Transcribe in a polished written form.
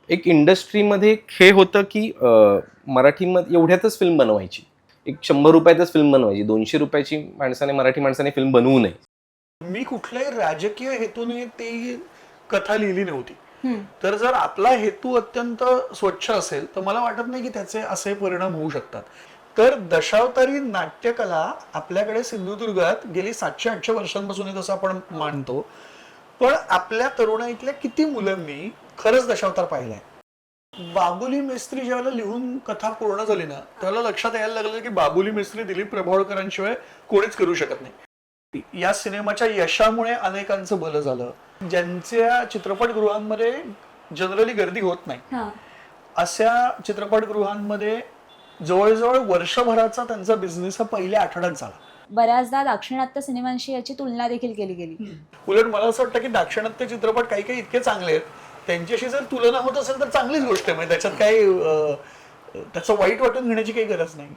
एक इंडस्ट्रीमध्ये हे होतं की मराठीमध्ये एवढ्यातच फिल्म बनवायची, एक 100 रुपयातच फिल्म बनवायची, 200 रुपयाची मराठी माणसाने फिल्म बनवू नये. मी कुठल्याही राजकीय हेतूने ती कथा लिहिली नव्हती. तर जर आपला हेतू अत्यंत स्वच्छ असेल तर मला वाटत नाही की त्याचे असे परिणाम होऊ शकतात. तर दशावतारी नाट्यकला आपल्याकडे सिंधुदुर्गात गेली 700-800 वर्षांपासून आहे, तसं आपण मानतो. पण आपल्या तरुणाईतल्या किती मुलांनी खरंच दशावतार पाहिलाय? बाबुली मेस्त्री ज्यावेळेला लिहून कथा पूर्ण झाली ना, त्यावेळेला लक्षात यायला लागलं की बाबुली मेस्त्री दिलीप प्रभावळकरांशिवाय कोणीच करू शकत नाही. या सिनेमाच्या यशामुळे अनेकांचं भलं झालं. ज्यांच्या चित्रपटगृहांमध्ये जनरली गर्दी होत नाही, अशा चित्रपटगृहांमध्ये जवळजवळ वर्षभराचा त्यांचा बिझनेस हा पहिल्या आठवड्यात झाला. बऱ्याचदा दाक्षिणात्य सिनेमांशी याची तुलना देखील केली गेली. उलट मला असं वाटतं की दाक्षिणात्य चित्रपट काही काही इतके चांगले आहेत, त्यांच्याशी जर तुलना होत असेल तर चांगलीच गोष्ट आहे. म्हणजे त्याच्यात काही त्याचं वाईट वाटून घेण्याची काही गरज नाही.